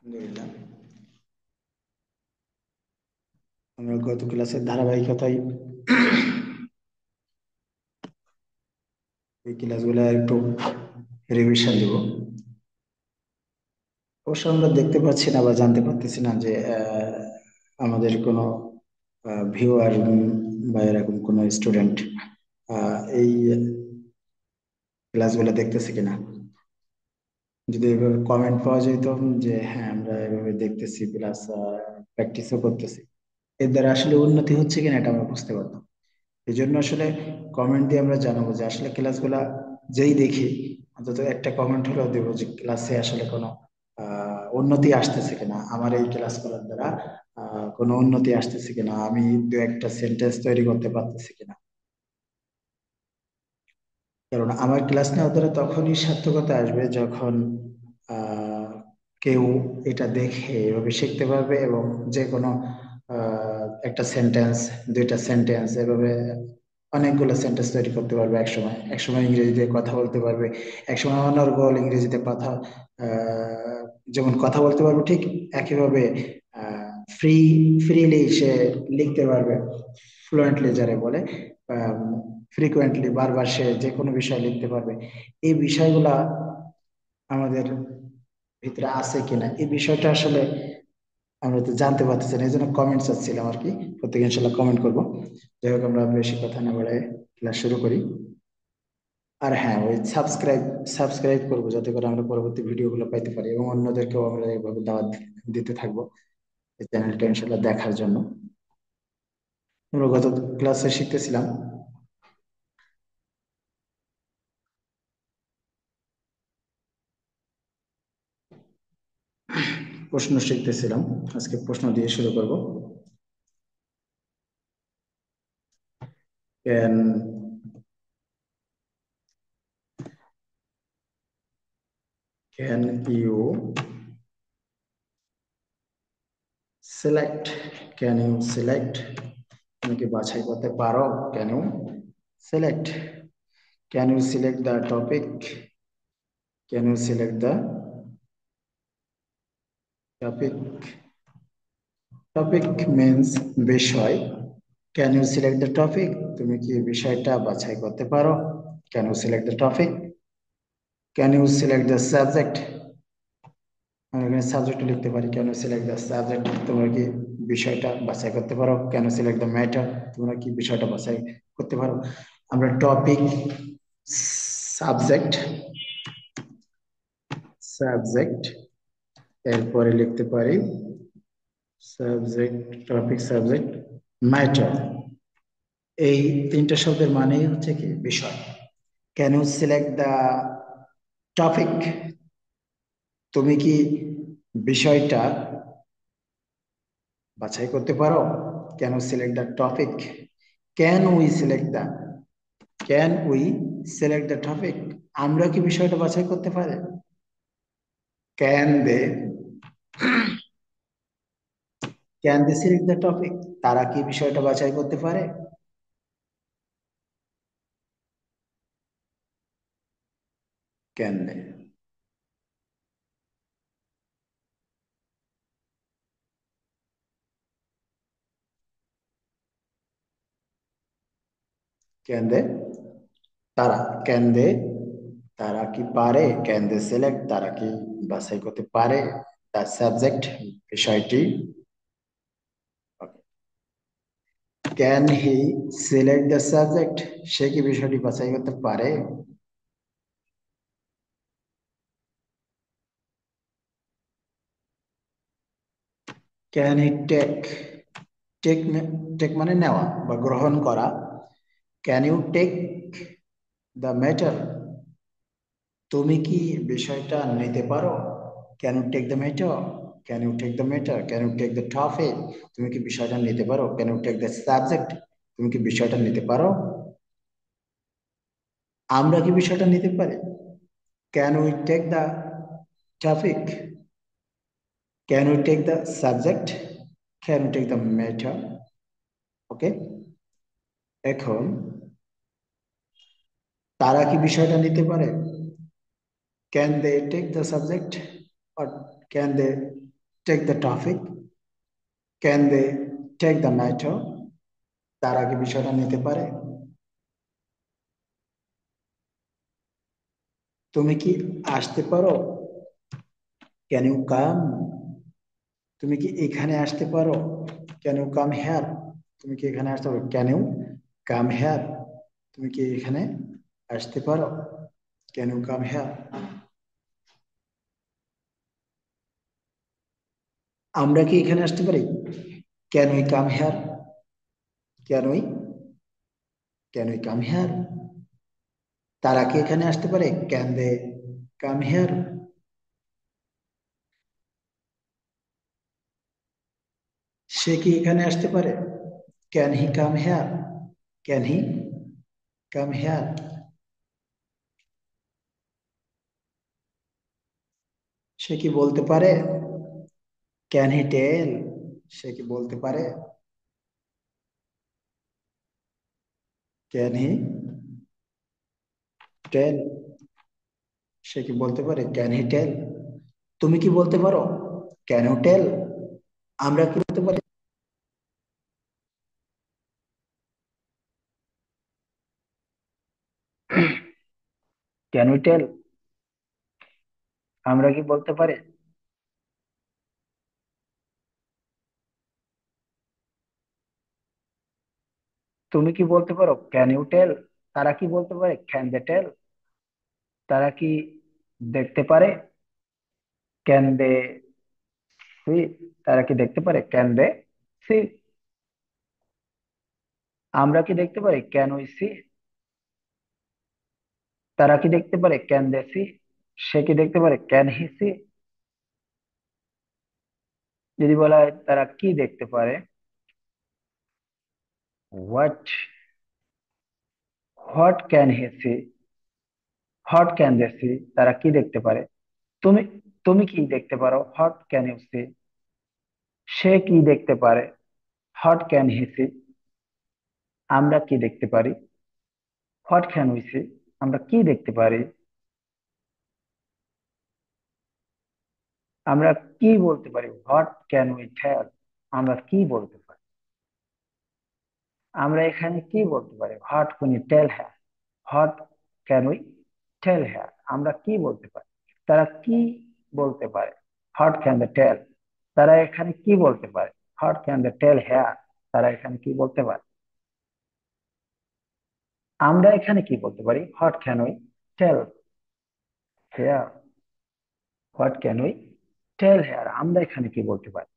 আলহামদুলিল্লাহ। আমরা গত ক্লাসের ধারাবাহিকতায় এই ক্লাসগুলো একটু রিভিশন দিব। অবশ্য আমরা দেখতে পাচ্ছি না বা জানতে পারতেছি না যে আমাদের কোনো ভিউয়ার বা এরকম কোনো স্টুডেন্ট এই ক্লাসগুলো দেখতেছে কিনা। যদি এভাবে কমেন্ট পাওয়া যেত যে হ্যাঁ আমরা এভাবে দেখতেছি প্লাস প্র্যাকটিসও করতেছি, এর দ্বারা আসলে উন্নতি হচ্ছে কিনা এটা আমরা বুঝতে পারতাম। এই জন্য আসলে কমেন্ট দিয়ে আমরা জানাবো যে আসলে ক্লাসগুলা যেই দেখি অন্তত একটা কমেন্ট হলেও দেবো যে ক্লাসে আসলে কোনো উন্নতি আসতেছে কিনা, আমার এই ক্লাসগুলোর দ্বারা কোনো উন্নতি আসতেছে কিনা, আমি দু একটা সেন্টেন্স তৈরি করতে পারতেছি কিনা। কারণ আমার ক্লাস নেওয়ার দ্বারা তখনই সার্থকতা আসবে যখন আহ, কেউ এটা দেখে এভাবে শিখতে পারবে এবং যে কোনো একটা সেন্টেন্স, দুইটা সেন্টেন্স এভাবে অনেকগুলো সেন্টেন্স তৈরি করতে পারবে। একসময় একসময় ইংরেজিতে কথা বলতে পারবে, একসময় অনর্গল ইংরেজিতে কথা আহ, যেমন কথা বলতে পারবে, ঠিক একইভাবে ফ্রি ফ্রিলি সে লিখতে পারবে, ফ্লুয়েন্টলি যারা বলে, ফ্রিকুয়েন্টলি বারবার সে যে কোনো বিষয় লিখতে পারবে। এই বিষয়গুলা আমাদের ভিতরে আছে কিনা এই বিষয়টা আসলে আমরা তো জানতে পারতেছি না। এই জন্য কমেন্টস চাচ্ছিলাম আর কি, প্রত্যেকে ইনশাল্লাহ কমেন্ট করবো। যাই হোক, আমরা বেশি কথা না বাড়াই ক্লাস শুরু করি। আর হ্যাঁ, ওই সাবস্ক্রাইব সাবস্ক্রাইব করবো যাতে করে আমরা পরবর্তী ভিডিওগুলো পাইতে পারি এবং অন্যদেরকেও আমরা এইভাবে দাওয়াত দিতে থাকবো এই চ্যানেলটা ইনশাল্লাহ দেখার জন্য। আমরা গত ক্লাসে শিখতেছিলাম প্রশ্ন শিখতেছিলাম, আজকে প্রশ্ন দিয়ে শুরু করব। Can can you select, can you select, তুমি কি বাছাই করতে পারো? Can you select, can you select the topic, can you select the topic. Topic means বিষয়। Can you select the topic, তুমি কি বিষয়টা বাছাই করতে পারো? Can you select the topic. Can you select the subject, আমরা এখানে সাবজেক্ট লিখতে পারি। Can you select the subject, তোমরা কি বিষয়টা বাছাই করতে পারো? Can you select the matter, তোমরা কি বিষয়টা বাছাই করতে পারো? আমরা টপিক, সাবজেক্ট, সাবজেক্ট এরপরে লিখতে পারি সাবজেক্ট, টপিক, সাবজেক্ট, ম্যাটার। এই তিনটা শব্দের মানেই হচ্ছে কি বিষয়। Can you select the topic, তুমি কি বিষয়টা বাছাই করতে পারো? Can you select the topic. Can we select the, can we select the topic, আমরা কি বিষয়টা বাছাই করতে পারি? Can they, can they select the topic, তারা কি বিষয়টা বাছাই করতে পারে? ক্যান দে, ক্যান দে, তারা, ক্যান দে, তারা কি পারে? ক্যান দে সিলেক্ট, তারা কি বাছাই করতে পারে? দ্য সাবজেক্ট, বিষয়টি। Can he select the subject, সে কি বিষয়টি বাছাই করতে পারে? Can he take, take, take মানে নেওয়া বা গ্রহণ করা। Can you take the matter, তুমি কি বিষয়টা নিতে পারো? Can you take the matter, can you take the matter, can you take the topic, তুমি কি বিষয়টা নিতে পারো? Can you take the subject, তুমি কি বিষয়টা নিতে পারো? আমরা কি বিষয়টা নিতে পারি? Can we take the topic, can we take the subject, can we take the matter. Okay, এখন তারা কি বিষয়টা নিতে পারে? Can they take the subject, or can they take the topic, can they take the matter, তারা কি বিষয়টা নিতে পারে? তুমি কি আসতে পারো? Can you come? তুমি কি এখানে আসতে পারো? Can you come here? তুমি কি এখানে আসতে পারো? Can you come here? তুমি কি এখানে আসতে পারো? Can you come here? আমরা কি এখানে আসতে পারি? Can we come here? Can we can we come here? তারা কি এখানে আসতে পারে? Can they come here? সে কি এখানে আসতে পারে? Can he come here? Can he come here? সে কি বলতে পারে? ক্যান হি টেল? সে কি বলতে পারে? ক্যান হি টেল? সে কি বলতে পারে? Can he tell? তুমি কি বলতে পারো? Can you tell? আমরা কি বলতে পারি? Can you tell? আমরা কি বলতে পারি? তুমি কি বলতে পারো? Can you tell? তারা কি বলতে পারে? Can they tell? তারা কি দেখতে পারে? Can they see? তারা কি দেখতে পারে? Can they see? আমরা কি দেখতে পারি? Can we see? তারা কি দেখতে পারে? Can they C? সে কি দেখতে পারে? Can he see? যদি বলা হয় তারা কি দেখতে পারে, what what can he see? What can they see? তারা কি দেখতে পারে? তুমি তুমি কি দেখতে পারো? What can you see? সে কি দেখতে পারে? What can he see? আমরা কি দেখতে পারি? What can we see? আমরা কি দেখতে পারি? আমরা কি বলতে পারি? What can we tell? আমরা কি বলতে পারি? আমরা এখানে কি বলতে পারি? হোয়াট ক্যান ইউ টেল হ্যার? হোয়াট ক্যান উই টেল হ্যার? আমরা কি বলতে পারি? তারা কি বলতে পারে? What can they tell? তারা এখানে কি বলতে পারে? হোয়াট ক্যান দে টেল হ্যার? তারা এখানে কি বলতে পারে? আমরা এখানে কি বলতে পারি? What can we tell here? What can we tell here? আমরা এখানে কি বলতে পারি?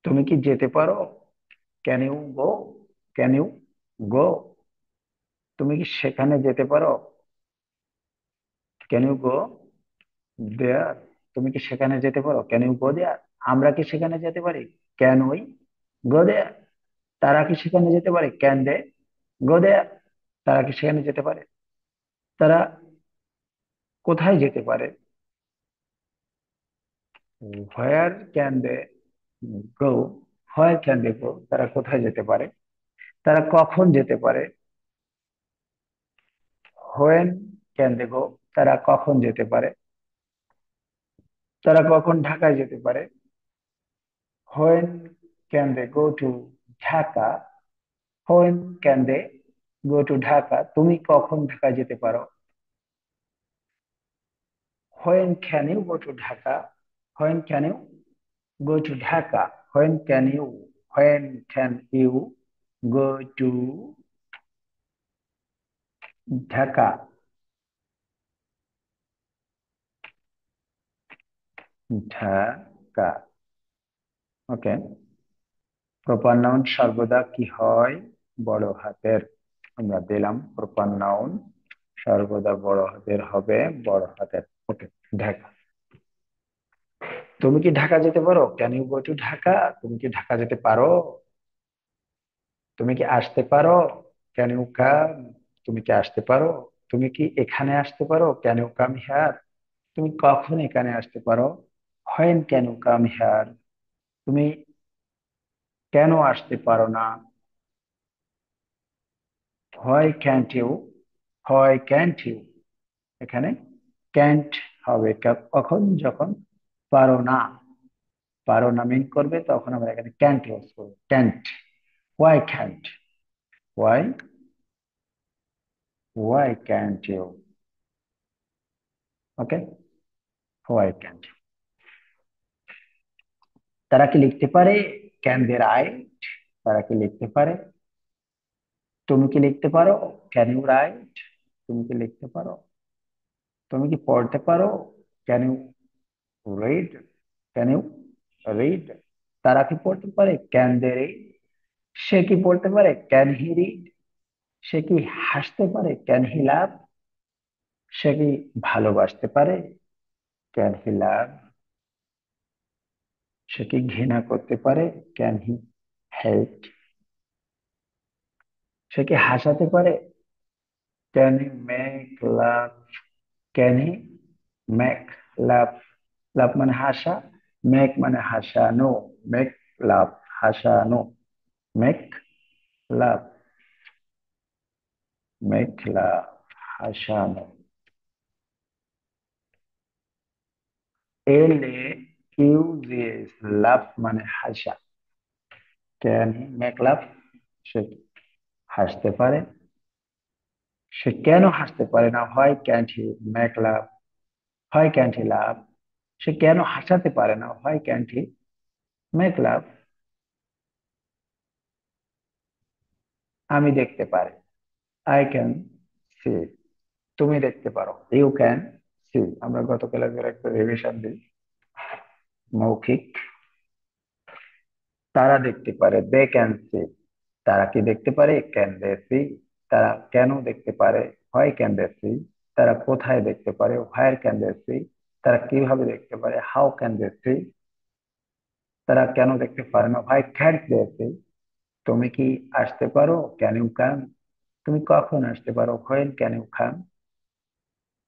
তুমি কি যেতে পারো? Can you go? Can you go? তুমি কি সেখানে যেতে পারো? Can you go there? তুমি কি সেখানে যেতে পারো? Can you go there? আমরা কি সেখানে যেতে পারি? Can we go there? তারা কি সেখানে যেতে পারে? Can they go there? তারা কি সেখানে যেতে পারে? তারা কোথায় যেতে পারে? Where can they go? Where can they go? তারা কোথায় যেতে পারে? তারা কখন যেতে পারে? When can they go? তারা কখন যেতে পারে? তারা কখন ঢাকায় যেতে পারে? When can they go to Dhaka? When can they go to Dhaka? তুমি কখন ঢাকা যেতে পারো? When can you go to Dhaka? When can you go to Dhaka? When can you go to Dhaka? Dhaka. Okay. Proper noun সর্বদা কি হয়? বড় হাতের। আমরা দিলাম প্রপার নাউন সর্বদা বড় হাতের হবে, বড় হাতের। ওকে। ঢাকা। তুমি কি ঢাকা যেতে পারো? Can you go to Dhaka? তুমি কি ঢাকা যেতে পারো? তুমি কি আসতে পারো? Can you come? তুমি কি আসতে পারো? তুমি কি এখানে আসতে পারো? Can you come here? তুমি কখন এখানে আসতে পারো? When can you come here? তুমি কেন আসতে পারো না? হোয়াই ক্যান্ট ইউ হয় ক্যান্ট ইউ, এখানে ক্যান্ট হবে কখন, যখন পারো না। পারো না মিন করবে তখন আমরা এখানে ক্যান্ট ইউজ করবো, can't. Why can't, why, why can't you. Okay, why can't. তারা কি লিখতে পারে? Can they write? তারা কি লিখতে পারে? তুমি কি লিখতে পারো? Can you write? তুমি কি লিখতে পারো? তুমি কি পড়তে পারো? Can you read? Can you read? তারা কি পড়তে পারে? Can they read? সে কি পড়তে পারে? Can he read? সে কি হাসতে পারে? ক্যান হি লাভ? সে কি ভালোবাসতে পারে? ক্যান হি লাভ? সে কি ঘৃণা করতে পারে? ক্যান হি হেট? সে কি হাসাতে পারে? Can he make laugh? Can he make laugh? Laugh মানে হাসা, মেক মানে হাসানো। মেক লাভ, হাসানো। মেক লাভ, মেক লাভ, হাসানো। L A Q G S, laugh মানে হাসা। ক্যান হি মেক লাভ? সে কি হাসতে পারে? সে কেন হাসতে পারে না? হয় ক্যান্ট হি মেক লাভ? হয় ক্যান্ট হি লাভ? সে কেন হাসাতে পারে না? হয় ক্যান্ট হি মেক লাভ? আমি দেখতে পারি, আই ক্যান সি। তুমি দেখতে পারো, ইউ ক্যান সি। আমরা গত ক্লাসের একটা রিভিশন দিই, মৌখিক। তারা দেখতে পারে, দে ক্যান সি। তারা কি দেখতে পারে? Can they see? তারা কেন দেখতে পারে? হয় ক্যান দে সি? তারা কোথায় দেখতে পারে? Where can they see? তারা কিভাবে দেখতে পারে? How can they see? তারা কেন দেখতে পারে না? Why can't they see? তুমি কি আসতে পারো? Can you come? তুমি কখন আসতে পারো? When can you come?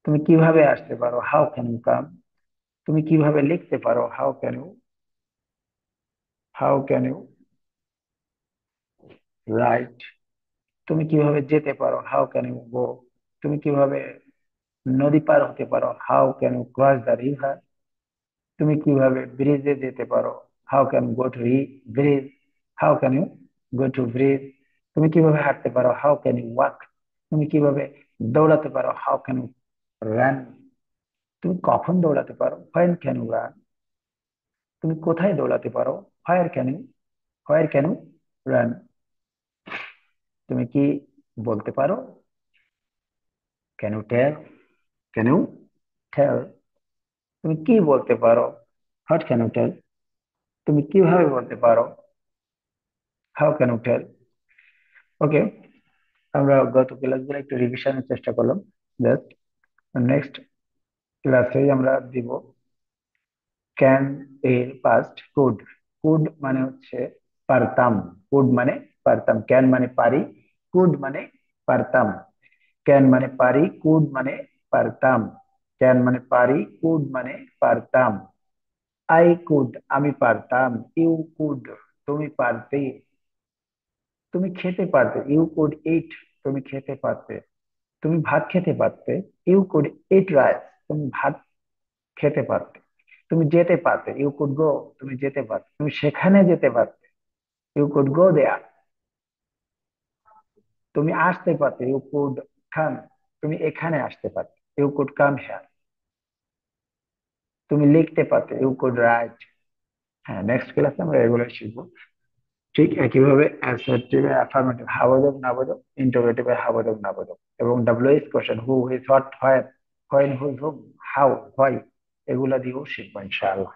তুমি কিভাবে আসতে পারো? How can you come? তুমি কিভাবে লিখতে পারো? How can you, how can you write? তুমি কিভাবে যেতে পারো? How can you go? তুমি কিভাবে নদী পার হতে পারো? How can you cross the river? তুমি কিভাবে ব্রিজে যেতে পারো? How can go to bridge? How can you go to bridge? তুমি কিভাবে হাঁটতে পারো? How can you walk? তুমি কিভাবে দৌড়াতে পারো? How can you run? তুমি কখন দৌড়াতে পারো? When can you run? তুমি কোথায় দৌড়াতে পারো? Where can you, where can you run? তুমি কি বলতে পারো? Can you tell? Can you tell? তুমি কি বলতে পারো? What can you tell? তুমি কিভাবে বলতে পারো? How can you tell? Okay, আমরা গত ক্লাসগুলো একটু রিভিশনের চেষ্টা করলাম। জাস্ট নেক্সট ক্লাসে আমরা দিব ক্যান এর পাস্ট কুড। কুড মানে হচ্ছে পারতাম। কুড মানে পারতাম, ক্যান মানে পারি, কুড মানে পারতাম। ক্যান মানে পারি, কুড মানে পারতাম। ক্যান মানে পারি, কুড মানে পারতাম। আই কুড, আমি পারতাম। ইউ কুড, তুমি পারতে। তুমি খেতে পারতে, ইউ কুড ইট, তুমি খেতে পারতে। তুমি ভাত খেতে পারতে, ইউ কুড ইট রাইস, তুমি ভাত খেতে পারতে। তুমি যেতে পারতে, ইউ কুড গো, তুমি যেতে পারতে। তুমি সেখানে যেতে পারতে, ইউ কুড গো দেয়ার। তুমি আসতে পারতে, ইউ কুড কাম, তুমি এখানে আসতে পারতে, ইউ কুড কাম হিয়ার। তুমি লিখতে পারতে, ইউ কুড রাইট। হ্যাঁ, নেক্সট ক্লাসে আমরা এগুলো শিখবো। ঠিক একইভাবে অ্যাসার্টিভ, অ্যাফার্মেটিভ, হাবাদক নাবোদক, ইন্টারোগেটিভ, হাবাদক নাবোদক, এবং WH question, who, which, what, where, when, whose, whom, how, why, এগুলা দিয়েও শিখবো ইনশাআল্লাহ।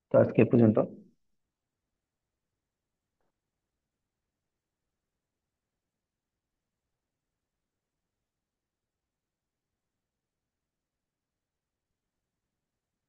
তো আজকে এ পর্যন্ত।